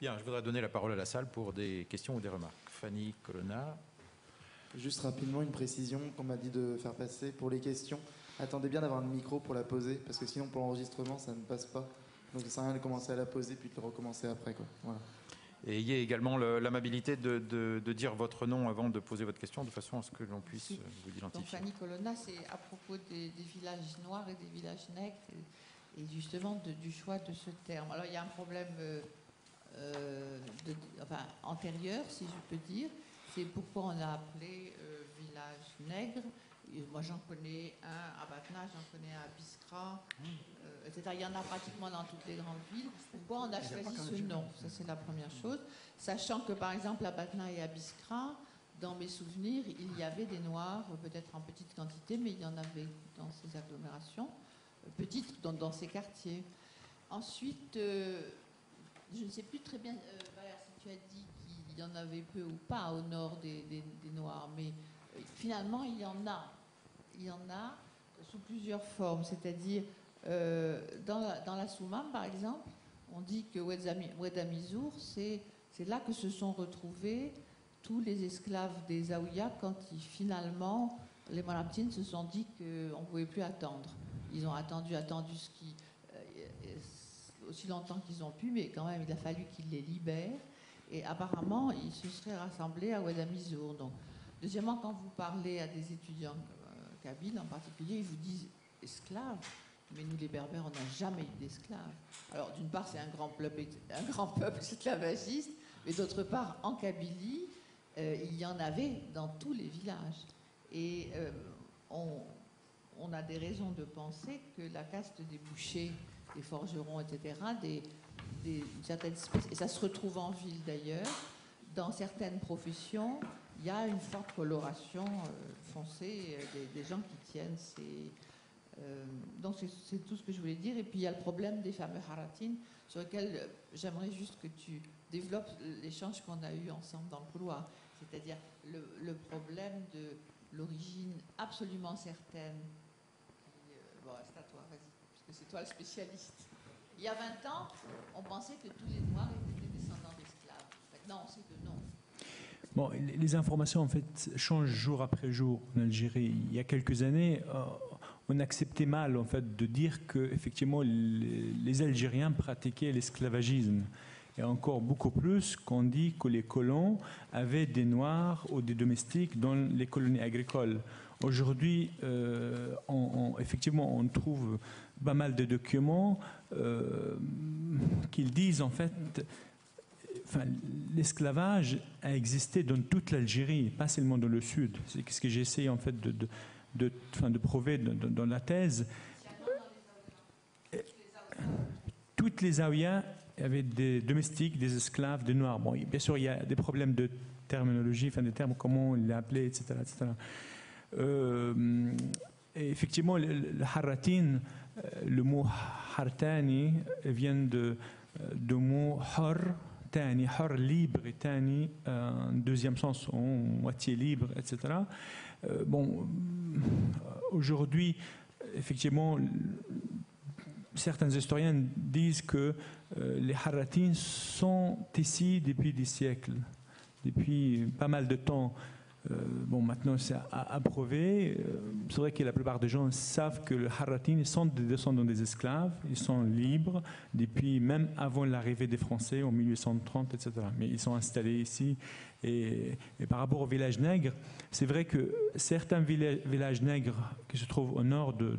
Bien, je voudrais donner la parole à la salle pour des questions ou des remarques. Fanny Colonna. Juste rapidement, une précision qu'on m'a dit de faire passer pour les questions. Attendez bien d'avoir le micro pour la poser, parce que sinon pour l'enregistrement, ça ne passe pas. Donc ça sert à rien de commencer à la poser puis de le recommencer après, quoi. Voilà. Et ayez également l'amabilité de dire votre nom avant de poser votre question, de façon à ce que l'on puisse vous identifier. Donc Fanny Colonna, c'est à propos des villages noirs et des villages nègres, et justement du choix de ce terme. Alors il y a un problème antérieur, si je peux dire. C'est pourquoi on a appelé village nègre. Et moi j'en connais un à Batna, j'en connais un à Biskra, etc. Il y en a pratiquement dans toutes les grandes villes. Pourquoi on a choisi ce nom? Ça c'est la première chose. Sachant que par exemple à Batna et à Biskra, dans mes souvenirs, il y avait des Noirs, peut-être en petite quantité, mais il y en avait dans ces agglomérations, petites, dans ces quartiers. Ensuite, je ne sais plus très bien, Valère, si tu as dit qu'il y en avait peu ou pas au nord des Noirs, mais finalement, il y en a. Il y en a sous plusieurs formes, c'est-à-dire dans la Soumam, par exemple, on dit que Ouedamizour, c'est là que se sont retrouvés tous les esclaves des Zaouïas quand finalement les Malabtines se sont dit qu'on ne pouvait plus attendre. Ils ont attendu aussi longtemps qu'ils ont pu, mais quand même il a fallu qu'ils les libèrent. Et apparemment, ils se seraient rassemblés à Ouedamizour. Donc, deuxièmement, quand vous parlez à des étudiants kabyles en particulier, ils vous disent esclaves. Mais nous, les Berbères, on n'a jamais eu d'esclaves. Alors, d'une part, c'est un grand peuple esclavagiste, mais d'autre part, en Kabylie, il y en avait dans tous les villages. Et on a des raisons de penser que la caste des bouchers, des forgerons, etc., une certaine espèce, et ça se retrouve en ville d'ailleurs, dans certaines professions, il y a une forte coloration foncée des gens qui tiennent ces... donc c'est tout ce que je voulais dire. Et puis il y a le problème des fameux haratines, sur lequel j'aimerais juste que tu développes l'échange qu'on a eu ensemble dans le couloir. C'est-à-dire le problème de l'origine absolument certaine. Bon, c'est à toi, vas-y, puisque c'est toi le spécialiste. Il y a 20 ans, on pensait que tous les Noirs étaient des descendants d'esclaves. Maintenant, on sait que non. Bon, les informations en fait changent jour après jour en Algérie. Il y a quelques années, on acceptait mal en fait de dire que effectivement les Algériens pratiquaient l'esclavagisme. Et encore beaucoup plus qu'on dit que les colons avaient des Noirs ou des domestiques dans les colonies agricoles. Aujourd'hui, effectivement, on trouve pas mal de documents qui disent en fait, l'esclavage a existé dans toute l'Algérie, pas seulement dans le sud. C'est ce que j'ai essayé en fait de prouver dans la thèse. Toutes les Zaouïas avaient des domestiques, des esclaves, des Noirs. Bon, bien sûr, il y a des problèmes de terminologie, des termes, comment on les appelait, etc. Et effectivement, le haratin, le mot hartani vient du mot har, tani, har libre, et tani, en deuxième sens, en moitié libre, etc. Aujourd'hui, effectivement, certains historiens disent que les haratines sont ici depuis des siècles, depuis pas mal de temps. Maintenant c'est à prouver. C'est vrai que la plupart des gens savent que les haratines sont des descendants des esclaves, ils sont libres depuis même avant l'arrivée des Français en 1830, etc. Mais ils sont installés ici. Et par rapport aux villages nègres, c'est vrai que certains villages nègres qui se trouvent au nord de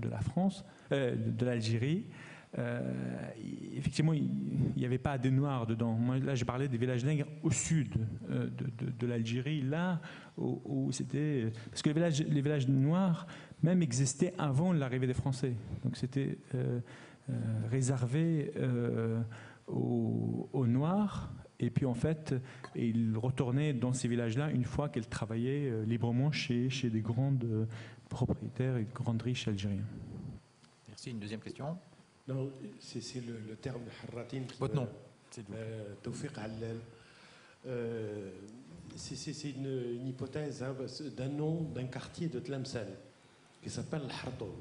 la France, de l'Algérie, effectivement, il n'y avait pas de Noirs dedans. Moi, là, j'ai parlé des villages nègres au sud de l'Algérie, là où c'était... Parce que les villages noirs même existaient avant l'arrivée des Français. Donc c'était réservé aux Noirs. Et puis en fait, ils retournaient dans ces villages-là une fois qu'ils travaillaient librement chez des grandes propriétaires et grandes riches algériens. Merci. Une deuxième question. Non, c'est le terme harratin. Votre nom, Tawfiq Allal. C'est une hypothèse d'un nom d'un quartier de Tlemcen qui s'appelle Al-Hartoun.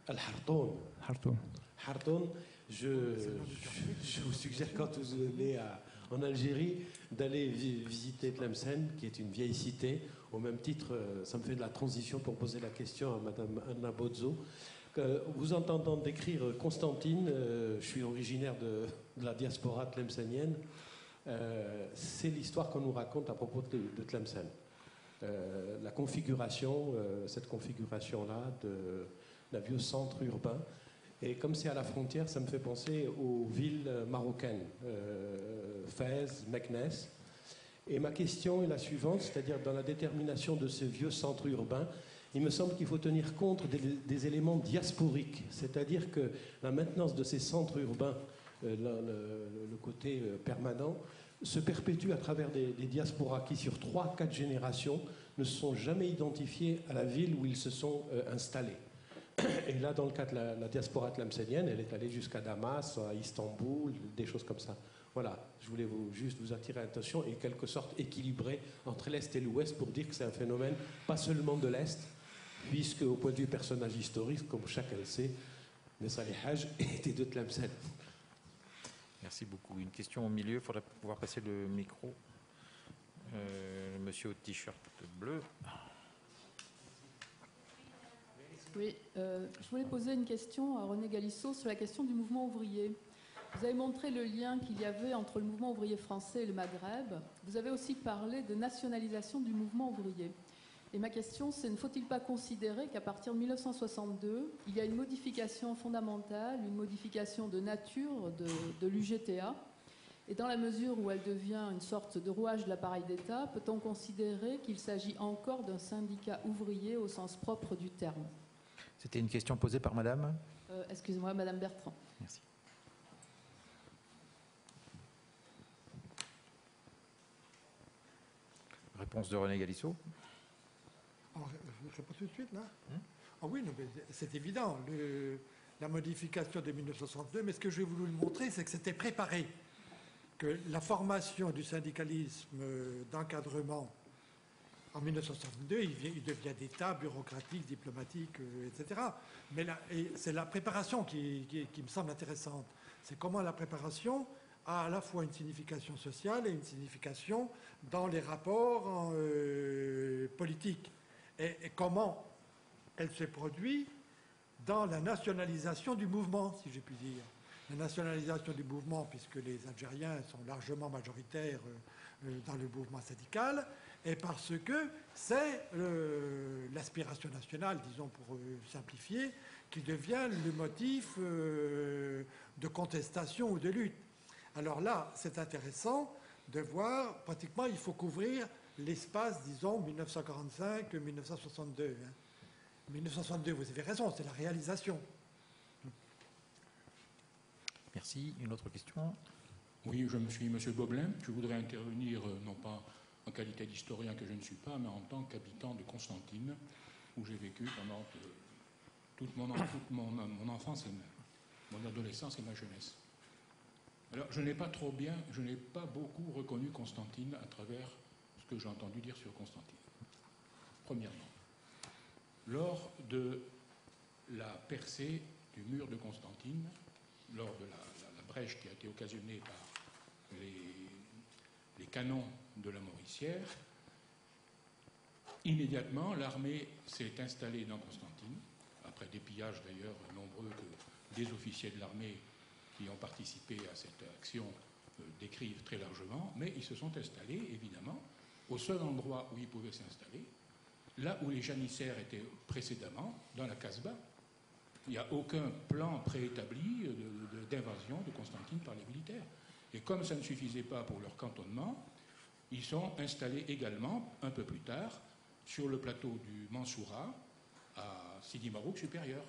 Al-Hartoun. Hartoun, je vous suggère quand vous venez en Algérie d'aller visiter Tlemcen, qui est une vieille cité. Au même titre, ça me fait de la transition pour poser la question à Madame Anna Bozzo. Vous entendant décrire Constantine, je suis originaire de la diaspora tlemcenienne, c'est l'histoire qu'on nous raconte à propos de Tlemcen. La configuration, cette configuration-là d'un vieux centre urbain. Et comme c'est à la frontière, ça me fait penser aux villes marocaines, Fès, Meknès. Et ma question est la suivante, c'est-à-dire dans la détermination de ce vieux centre urbain, il me semble qu'il faut tenir compte des éléments diasporiques, c'est-à-dire que la maintenance de ces centres urbains, le côté permanent, se perpétue à travers des diasporas qui, sur 3-4 générations, ne se sont jamais identifiés à la ville où ils se sont installés. Et là, dans le cas de la diaspora tlemcenienne, elle est allée jusqu'à Damas, à Istanbul, des choses comme ça. Voilà, je voulais juste vous attirer l'attention et quelque sorte équilibrer entre l'Est et l'Ouest pour dire que c'est un phénomène pas seulement de l'Est, puisque au point de vue personnage historique, comme chacun le sait, Messa El Hadj était de Tlemcen. Merci beaucoup. Une question au milieu, il faudrait pouvoir passer le micro. Monsieur au t-shirt bleu. Oui, je voulais poser une question à René Galissot sur la question du mouvement ouvrier. Vous avez montré le lien qu'il y avait entre le mouvement ouvrier français et le Maghreb. Vous avez aussi parlé de nationalisation du mouvement ouvrier. Et ma question, c'est ne faut-il pas considérer qu'à partir de 1962, il y a une modification fondamentale, une modification de nature de l'UGTA, et dans la mesure où elle devient une sorte de rouage de l'appareil d'État, peut-on considérer qu'il s'agit encore d'un syndicat ouvrier au sens propre du terme? C'était une question posée par Madame Excusez-moi, Madame Bertrand. Merci. Réponse de René Galissot. Je réponds tout de suite, là Ah oui, non, mais c'est évident, la modification de 1962, mais ce que j'ai voulu montrer, c'est que c'était préparé, que la formation du syndicalisme d'encadrement en 1962, il devient d'État, bureaucratique, diplomatique, etc. Mais c'est la préparation qui me semble intéressante. C'est comment la préparation a à la fois une signification sociale et une signification dans les rapports politiques. Et comment elle se produit dans la nationalisation du mouvement, si j'ai pu dire. La nationalisation du mouvement, puisque les Algériens sont largement majoritaires dans le mouvement syndical, et parce que c'est l'aspiration nationale, disons pour simplifier, qui devient le motif de contestation ou de lutte. Alors là, c'est intéressant de voir, pratiquement, il faut couvrir l'espace, disons, 1945-1962. 1962, vous avez raison, c'est la réalisation. Merci. Une autre question? Oui, je me suis M. Boblin. Je voudrais intervenir, non pas en qualité d'historien que je ne suis pas, mais en tant qu'habitant de Constantine, où j'ai vécu pendant toute mon enfance, mon adolescence et ma jeunesse. Alors, je n'ai pas beaucoup reconnu Constantine à travers ce que j'ai entendu dire sur Constantine. Premièrement, lors de la percée du mur de Constantine, lors de la brèche qui a été occasionnée par les canons de la Mauricière, immédiatement, l'armée s'est installée dans Constantine, après des pillages d'ailleurs nombreux que des officiers de l'armée qui ont participé à cette action décrivent très largement, mais ils se sont installés, évidemment, au seul endroit où ils pouvaient s'installer, là où les janissaires étaient précédemment, dans la Casbah. Il n'y a aucun plan préétabli d'invasion de Constantine par les militaires. Et comme ça ne suffisait pas pour leur cantonnement, ils sont installés également, un peu plus tard, sur le plateau du Mansoura, à Sidi Marouk supérieur.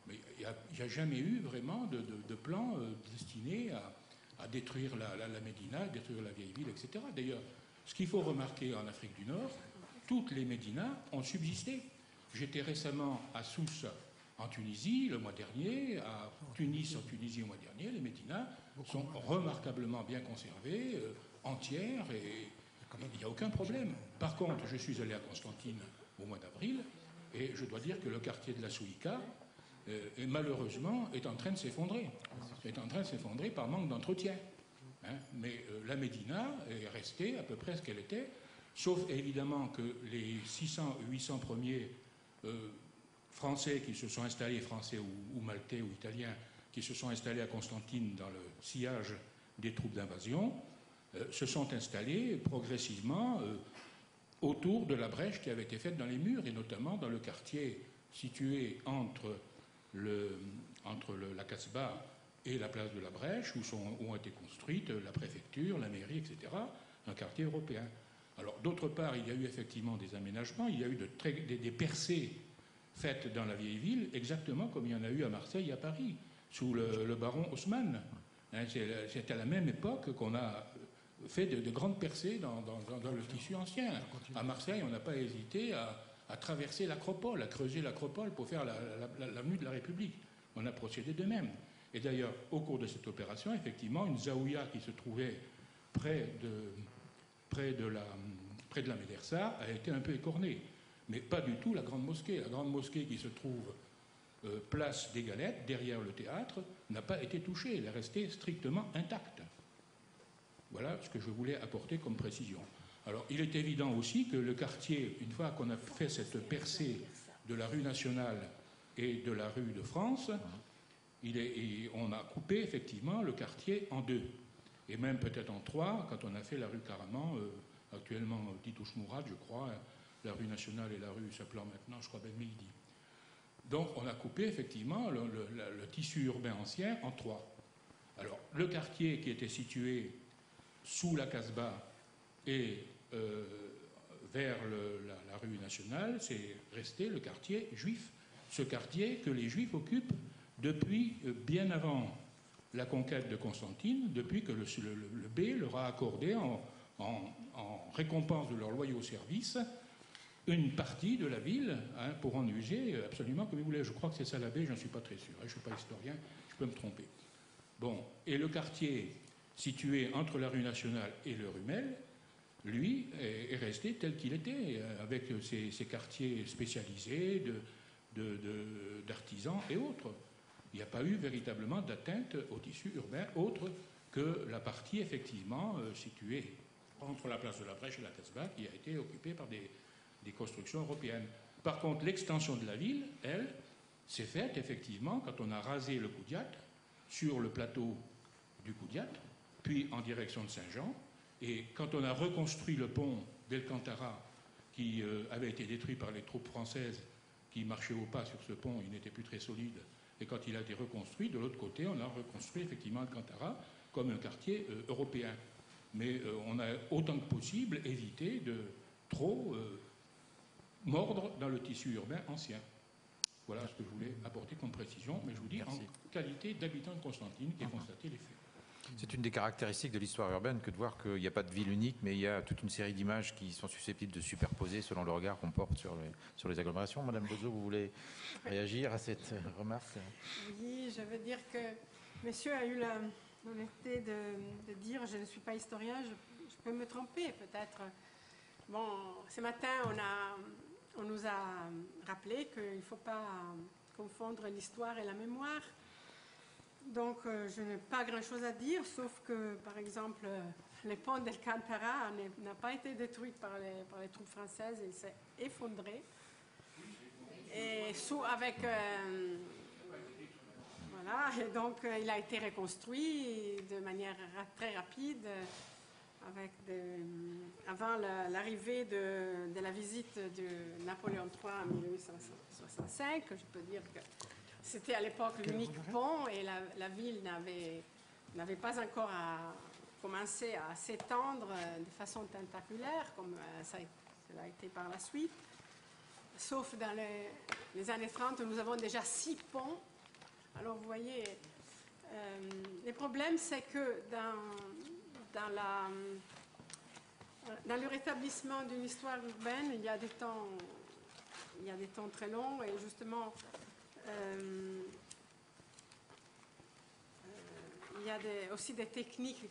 Mais il n'y a jamais eu vraiment de plan destiné à détruire la Médina, à détruire la vieille ville, etc. D'ailleurs, ce qu'il faut remarquer en Afrique du Nord, toutes les Médinas ont subsisté. J'étais récemment à Sousse, en Tunisie, le mois dernier, à Tunis, en Tunisie, le mois dernier. Les Médinas sont remarquablement bien conservées, entières, et il n'y a aucun problème. Par contre, je suis allé à Constantine au mois d'avril, et je dois dire que le quartier de la Souika et malheureusement est en train de s'effondrer. Est en train de s'effondrer par manque d'entretien. Hein. Mais la Médina est restée à peu près ce qu'elle était, sauf évidemment que les 600-800 premiers Français qui se sont installés, Français ou Maltais ou Italiens, qui se sont installés à Constantine dans le sillage des troupes d'invasion, se sont installés progressivement autour de la brèche qui avait été faite dans les murs, et notamment dans le quartier situé entre la Casbah et la place de la Brèche, où ont été construites la préfecture, la mairie, etc., un quartier européen. Alors, d'autre part, il y a eu effectivement des aménagements, il y a eu des percées faites dans la vieille ville, exactement comme il y en a eu à Marseille et à Paris, sous le baron Haussmann. Hein, c'est à la même époque qu'on a fait de grandes percées dans le tissu ancien. À Marseille, on n'a pas hésité à traverser l'Acropole, à creuser l'Acropole pour faire l'avenue de la République. On a procédé de même. Et d'ailleurs, au cours de cette opération, effectivement, une zaouïa qui se trouvait près de la médersa a été un peu écornée. Mais pas du tout la grande mosquée. La grande mosquée qui se trouve place des Galettes, derrière le théâtre, n'a pas été touchée. Elle est restée strictement intacte. Voilà ce que je voulais apporter comme précision. Alors, il est évident aussi que le quartier, une fois qu'on a fait cette percée de la rue nationale et de la rue de France, on a coupé effectivement le quartier en deux, et même peut-être en trois, quand on a fait la rue Caraman, actuellement Titouche Mourad, je crois, la rue nationale et la rue s'appelant maintenant, je crois, Ben Mehdi. Donc, on a coupé effectivement le tissu urbain ancien en trois. Alors, le quartier qui était situé sous la Casbah et vers la rue nationale, c'est resté le quartier juif. Ce quartier que les juifs occupent depuis bien avant la conquête de Constantine, depuis que le bey leur a accordé en récompense de leur loyaux services une partie de la ville, hein, pour en user absolument comme ils voulaient. Je crois que c'est ça l'abbé, je n'en suis pas très sûr, hein, je ne suis pas historien, je peux me tromper. Bon, et le quartier situé entre la rue nationale et le Rumel, lui, est resté tel qu'il était, avec ses quartiers spécialisés d'artisans et autres. Il n'y a pas eu véritablement d'atteinte au tissu urbain autre que la partie effectivement située entre la place de la Brèche et la Casbah, qui a été occupée par des constructions européennes. Par contre, l'extension de la ville, elle, s'est faite effectivement quand on a rasé le Koudiat sur le plateau du Koudiat, puis en direction de Saint-Jean, et quand on a reconstruit le pont d'El-Kantara, qui avait été détruit par les troupes françaises qui marchaient au pas sur ce pont, il n'était plus très solide, et quand il a été reconstruit, de l'autre côté, on a reconstruit effectivement El-Kantara comme un quartier européen. Mais on a autant que possible évité de trop mordre dans le tissu urbain ancien. Voilà ce que je voulais apporter comme précision, mais je vous dis en qualité d'habitant de Constantine qui a constaté les faits. C'est une des caractéristiques de l'histoire urbaine que de voir qu'il n'y a pas de ville unique, mais il y a toute une série d'images qui sont susceptibles de superposer selon le regard qu'on porte sur les agglomérations. Madame Bozo, vous voulez réagir à cette remarque? Oui, je veux dire que monsieur a eu l'honnêteté de dire je ne suis pas historien, je peux me tromper peut-être. Bon, ce matin, on nous a rappelé qu'il ne faut pas confondre l'histoire et la mémoire. Donc, je n'ai pas grand-chose à dire, sauf que, par exemple, le pont d'El-Kantara n'a pas été détruit par les troupes françaises, il s'est effondré. Et voilà, et donc il a été reconstruit de manière très rapide, avant l'arrivée de la visite de Napoléon III en 1865. Je peux dire que c'était à l'époque l'unique pont et la ville n'avait pas encore commencé à s'étendre de façon tentaculaire comme cela a été par la suite. Sauf dans les années 30, nous avons déjà 6 ponts. Alors vous voyez, le problème c'est que dans le rétablissement d'une histoire urbaine, il y a des temps très longs et justement il y a aussi des techniques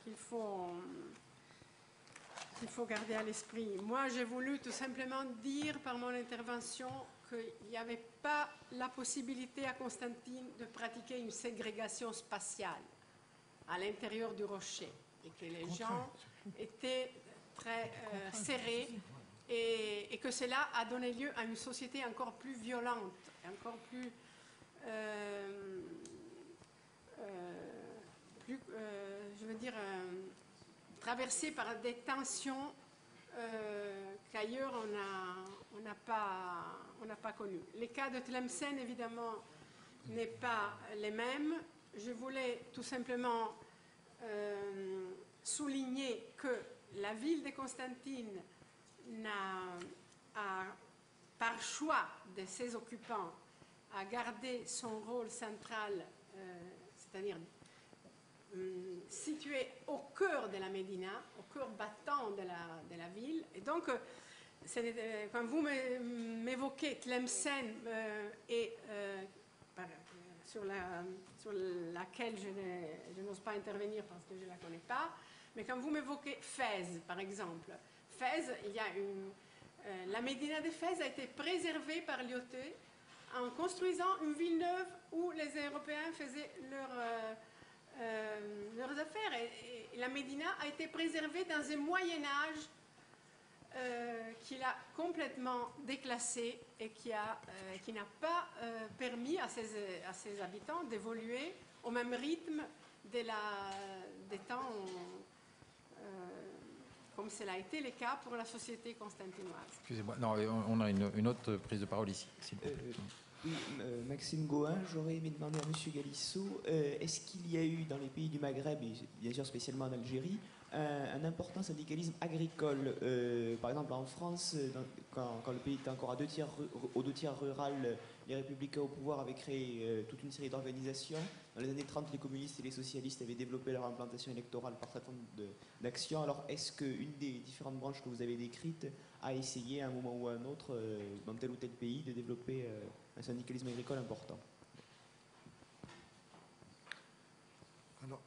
qu'il faut garder à l'esprit. Moi, j'ai voulu tout simplement dire par mon intervention qu'il n'y avait pas la possibilité à Constantine de pratiquer une ségrégation spatiale à l'intérieur du rocher et que les gens étaient très serrés et que cela a donné lieu à une société encore plus violente, encore plus, je veux dire, traversée par des tensions qu'ailleurs on n'a pas connues. Les cas de Tlemcen, évidemment, n'est pas les mêmes. Je voulais tout simplement souligner que la ville de Constantine par choix de ses occupants, a gardé son rôle central, c'est-à-dire situé au cœur de la Médina, au cœur battant de la ville. Et donc, quand vous m'évoquez Tlemcen sur laquelle je n'ose pas intervenir parce que je ne la connais pas, mais quand vous m'évoquez Fès, par exemple, Fès, il y a la Médina de Fès a été préservée par Lyautey en construisant une ville neuve où les Européens faisaient leurs affaires. Et la Médina a été préservée dans un Moyen-Âge qu'il a complètement déclassé et qui n'a pas permis à ses habitants d'évoluer au même rythme des temps, comme cela a été le cas pour la société constantinoise. Excusez-moi, non, on a une autre prise de parole ici. Oui, Maxime Gohin, j'aurais aimé demander à M. Galissot, est-ce qu'il y a eu dans les pays du Maghreb, et bien sûr spécialement en Algérie, un important syndicalisme agricole? Par exemple en France, quand le pays était encore aux deux tiers rural, les républicains au pouvoir avaient créé toute une série d'organisations. Dans les années 30, les communistes et les socialistes avaient développé leur implantation électorale par certain nombre d'actions. Alors est-ce qu'une des différentes branches que vous avez décrites a essayé à un moment ou à un autre, dans tel ou tel pays, de développer un syndicalisme agricole important? Alors,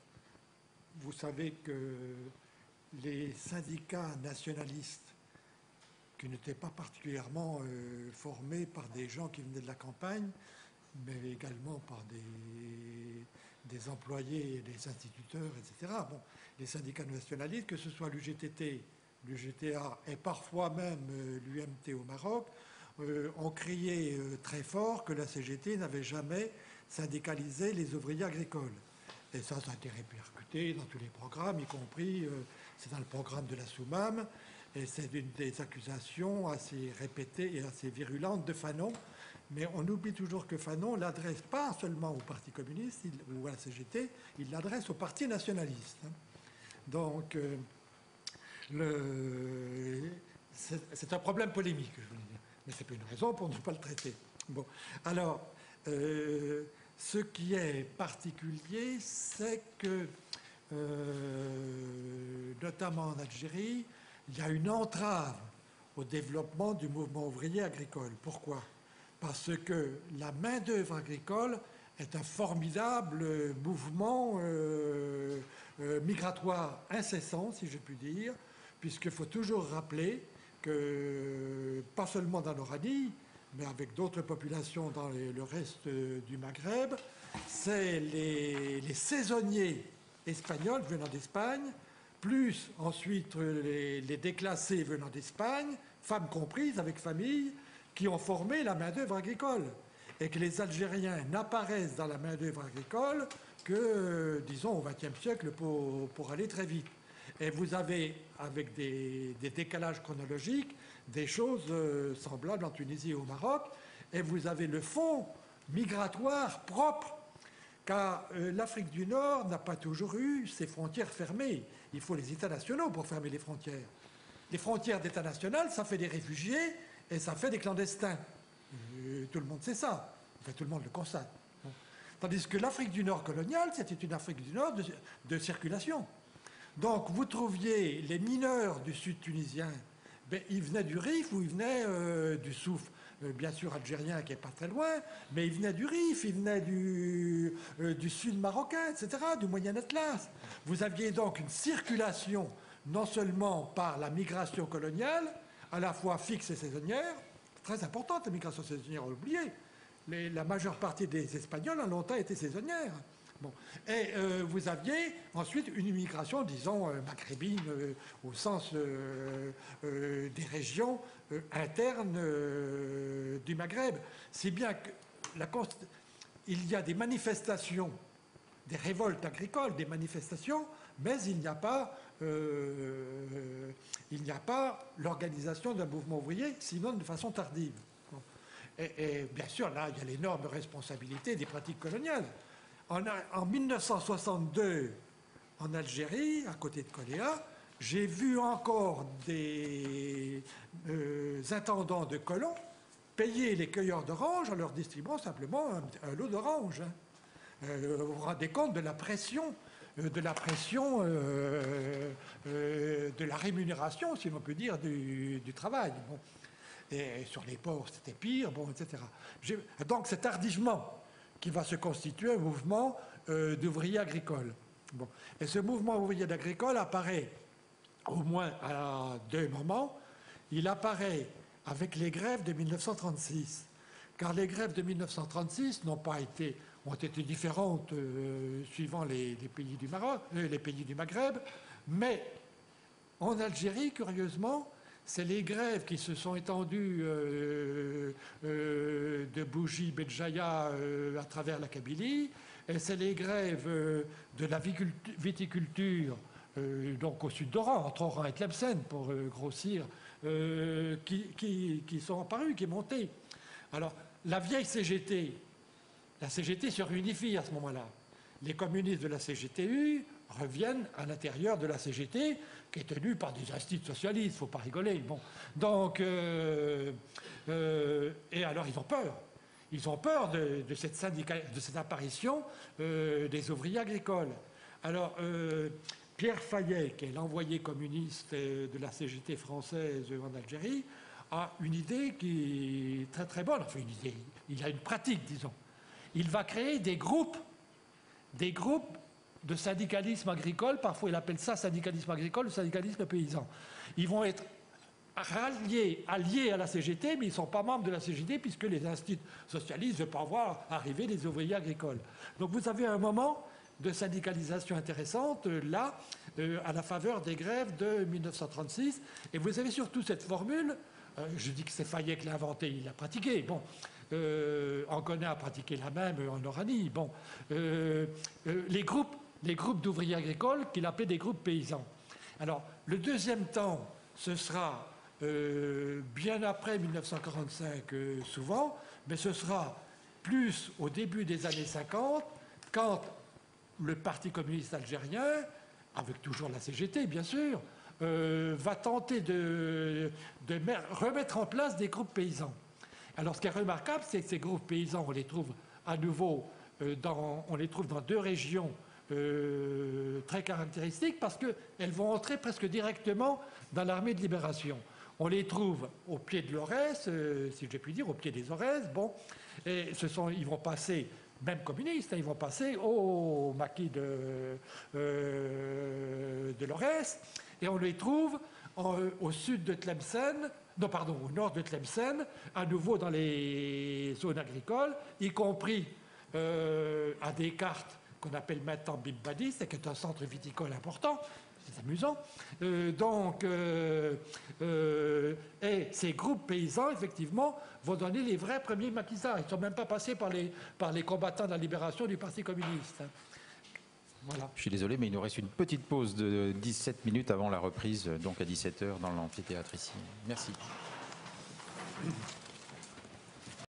vous savez que les syndicats nationalistes, qui n'étaient pas particulièrement formés par des gens qui venaient de la campagne, mais également par des employés, des instituteurs, etc. Bon, les syndicats nationalistes, que ce soit l'UGTT, l'UGTA et parfois même l'UMT au Maroc, ont crié très fort que la CGT n'avait jamais syndicalisé les ouvriers agricoles. Et ça a été répercuté dans tous les programmes, y compris, c'est dans le programme de la Soumam, et c'est une des accusations assez répétées et assez virulentes de Fanon. Mais on oublie toujours que Fanon l'adresse pas seulement au Parti communiste ou à la CGT, il l'adresse au Parti nationaliste. Donc, c'est un problème polémique, je voulais dire. Mais c'est pas une raison pour ne pas le traiter. Bon, alors, ce qui est particulier, c'est que, notamment en Algérie, il y a une entrave au développement du mouvement ouvrier agricole. Pourquoi? Parce que la main-d'œuvre agricole est un formidable mouvement migratoire incessant, si je puis dire, puisqu'il faut toujours rappeler que, pas seulement dans l'Oranie, mais avec d'autres populations dans le reste du Maghreb, c'est les saisonniers espagnols venant d'Espagne, plus ensuite les déclassés venant d'Espagne, femmes comprises avec famille, qui ont formé la main-d'œuvre agricole. Et que les Algériens n'apparaissent dans la main-d'œuvre agricole que, disons, au XXe siècle pour aller très vite. Et vous avez, avec des décalages chronologiques, des choses semblables en Tunisie et au Maroc, et vous avez le fond migratoire propre, car l'Afrique du Nord n'a pas toujours eu ses frontières fermées. Il faut les États nationaux pour fermer les frontières. Les frontières d'État national, ça fait des réfugiés et ça fait des clandestins. Tout le monde sait ça. Enfin, tout le monde le constate. Tandis que l'Afrique du Nord coloniale, c'était une Afrique du Nord de circulation. Donc, vous trouviez les mineurs du sud tunisien, ben, ils venaient du Rif ou ils venaient du Souf, bien sûr algérien qui n'est pas très loin, mais ils venaient du Rif, ils venaient du sud marocain, etc., du Moyen Atlas. Vous aviez donc une circulation, non seulement par la migration coloniale, à la fois fixe et saisonnière, très importante la migration saisonnière, on l'a oublié. la majeure partie des Espagnols ont longtemps été saisonnières. Bon. Et vous aviez ensuite une immigration, disons, maghrébine, au sens des régions internes du Maghreb. Si bien que il y a des manifestations, des révoltes agricoles, des manifestations, mais il n'y a pas l'organisation d'un mouvement ouvrier, sinon de façon tardive. Bon. Et bien sûr, là, il y a l'énorme responsabilité des pratiques coloniales. En 1962, en Algérie, à côté de Koléa, j'ai vu encore des intendants de colons payer les cueilleurs d'oranges en leur distribuant simplement un lot d'oranges. Vous vous rendez compte de la pression, de la rémunération, si l'on peut dire, du travail. Bon. Et sur les ports, c'était pire, bon, etc. Donc c'est tardivement qui va se constituer un mouvement d'ouvriers agricoles. Bon. Et ce mouvement ouvrier agricole apparaît au moins à deux moments. Il apparaît avec les grèves de 1936, car les grèves de 1936 ont été différentes suivant les pays du Maroc, les pays du Maghreb, mais en Algérie, curieusement, c'est les grèves qui se sont étendues de Bougie, Béjaïa à travers la Kabylie, et c'est les grèves de la viticulture, donc au sud d'Oran, entre Oran et Tlemcen, pour grossir, qui sont apparues, qui est montée. Alors, la vieille CGT, la CGT se réunifie à ce moment-là. Les communistes de la CGTU reviennent à l'intérieur de la CGT, qui est tenue par des instituts socialistes, il ne faut pas rigoler. Bon. Donc, et alors ils ont peur. Ils ont peur de cette apparition des ouvriers agricoles. Alors, Pierre Fayet, qui est l'envoyé communiste de la CGT française en Algérie, a une idée qui est très très bonne. Enfin, une idée, il a une pratique, disons. Il va créer des groupes de syndicalisme agricole, parfois il appelle ça syndicalisme agricole ou syndicalisme paysan. Ils vont être alliés à la CGT, mais ils ne sont pas membres de la CGT puisque les instituts socialistes ne veulent pas voir arriver les ouvriers agricoles. Donc vous avez un moment de syndicalisation intéressante, là, à la faveur des grèves de 1936. Et vous avez surtout cette formule, je dis que c'est Fayet qui l'a inventée, il l'a pratiquée. Bon, Angonin a pratiqué la même en Oranie. Bon, les groupes d'ouvriers agricoles qu'il appelait des groupes paysans. Alors, le deuxième temps, ce sera bien après 1945 souvent, mais ce sera plus au début des années 50, quand le Parti communiste algérien, avec toujours la CGT bien sûr, va tenter de remettre en place des groupes paysans. Alors ce qui est remarquable, c'est que ces groupes paysans, on les trouve à nouveau dans deux régions très caractéristiques parce qu'elles vont entrer presque directement dans l'armée de libération. On les trouve au pied de l'Aurès, si je puis dire, au pied des Aurès. Bon, et ils vont passer, même communistes, ils vont passer au maquis de l'Aurès, et on les trouve au sud de Tlemcen, au nord de Tlemcen, à nouveau dans les zones agricoles, y compris à des cartes qu'on appelle maintenant Bimbadis, qui est un centre viticole important. C'est amusant. Et ces groupes paysans, effectivement, vont donner les vrais premiers maquisards. Ils ne sont même pas passés par les combattants de la libération du Parti communiste. Voilà. Je suis désolé, mais il nous reste une petite pause de 17 minutes avant la reprise, donc à 17h dans l'amphithéâtre ici. Merci.